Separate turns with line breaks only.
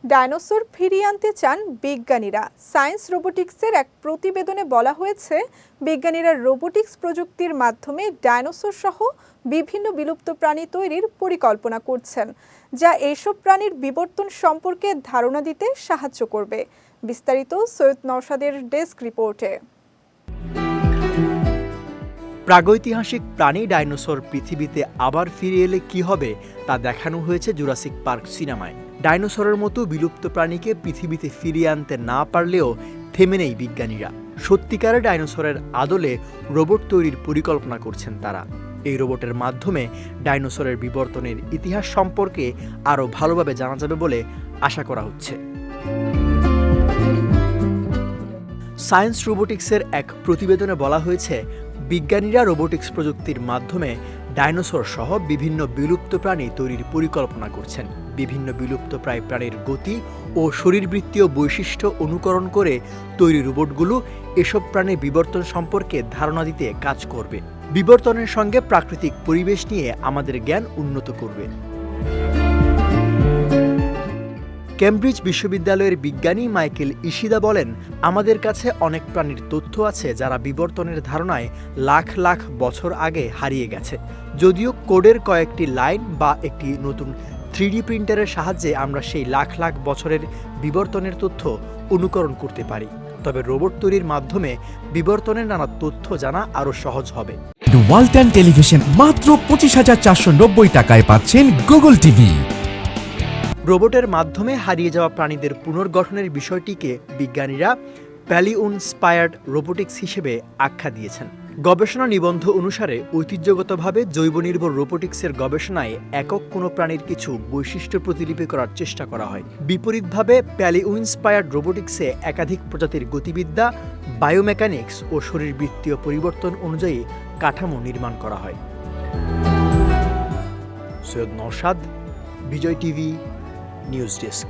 Dinosaur ফিরিয়ে আনতে চান বিজ্ঞানীরা। সায়েন্স রোবোটিক্সের এক প্রতিবেদনে বলা হয়েছে, বিজ্ঞানীরা রোবোটিক্স প্রযুক্তির মাধ্যমে ডাইনোসর সহ বিভিন্ন বিলুপ্ত প্রাণী তৈরির পরিকল্পনা করছেন, যা এইসব প্রাণীর বিবর্তন সম্পর্কে ধারণা দিতে সাহায্য করবে। বিস্তারিত সৈয়দ নওশাদের ডেস্ক রিপোর্টে।
প্রাগৈতিহাসিক প্রাণী ডাইনোসর পৃথিবীতে আবার ফিরে এলে কি হবে তা দেখানো হয়েছে জুরাসিক পার্ক সিনেমায়। ডাইনোসরের মতো বিলুপ্ত প্রাণীকে পৃথিবীতে ফিরিয়ে আনতে না পারলেও থেমে নেই বিজ্ঞানীরা। সত্যিকারের ডাইনোসরের আদলে রোবট তৈরির পরিকল্পনা করছেন তারা। এই রোবটের মাধ্যমে ডাইনোসরের বিবর্তনের ইতিহাস সম্পর্কে আরও ভালোভাবে জানা যাবে বলে আশা করা হচ্ছে। সায়েন্স রোবোটিক্সের এক প্রতিবেদনে বলা হয়েছে, বিজ্ঞানীরা রোবোটিক্স প্রযুক্তির মাধ্যমে ডাইনোসর সহ বিভিন্ন বিলুপ্ত প্রাণী তৈরির পরিকল্পনা করছেন। বিভিন্ন বিলুপ্তপ্রায় প্রাণীর গতি ও শরীরবৃত্তীয় বৈশিষ্ট্য অনুকরণ করে তৈরি রোবটগুলো এসব প্রাণীর বিবর্তন সম্পর্কে ধারণা দিতে কাজ করবে। বিবর্তনের সঙ্গে প্রাকৃতিক পরিবেশ নিয়ে আমাদের জ্ঞান উন্নত করবে। কেমব্রিজ বিশ্ববিদ্যালয়ের বিজ্ঞানী মাইকেল ইশিদা বলেন, আমাদের কাছে অনেক প্রাণীর তথ্য আছে যারা বিবর্তনের ধারণায় লাখ লাখ বছর আগে হারিয়ে গেছে। যদিও কোডের কয়েকটি লাইন বা একটি নতুন 3D প্রিন্টারের সাহায্যে আমরা সেই লাখ লাখ বছরের বিবর্তনের তথ্য অনুকরণ করতে পারি, তবে রোবট তৈরির মাধ্যমে বিবর্তনের নানা তথ্য জানা আরও সহজ হবে।
ওয়ালটন টেলিভিশন মাত্র 25,490 টাকায় পাচ্ছেন গুগল টিভি।
রোবটের মাধ্যমে হারিয়ে যাওয়া প্রাণীদের পুনর্গঠনের বিষয়টিকে বিজ্ঞানীরা প্যালিওইন্সপায়ার্ড রোবোটিক্স হিসেবে আখ্যা দিয়েছেন। গবেষণা নিবন্ধ অনুসারে ঐতিহ্যগতভাবে জৈবনির্ভর রোবোটিক্সের গবেষণায় একক কোনো প্রাণীর কিছু বৈশিষ্ট্য প্রতিলিপি করার চেষ্টা করা হয়। বিপরীতভাবে প্যালিওইন্সপায়ার্ড রোবোটিক্সে একাধিক প্রজাতির গতিবিদ্যা, বায়োমেকানিক্স ও শরীরবৃত্তীয় পরিবর্তন অনুযায়ী কাঠামো নির্মাণ করা হয়। সৈয়দ নওশাদ, বিজয় টিভি নিউজ ডেস্ক।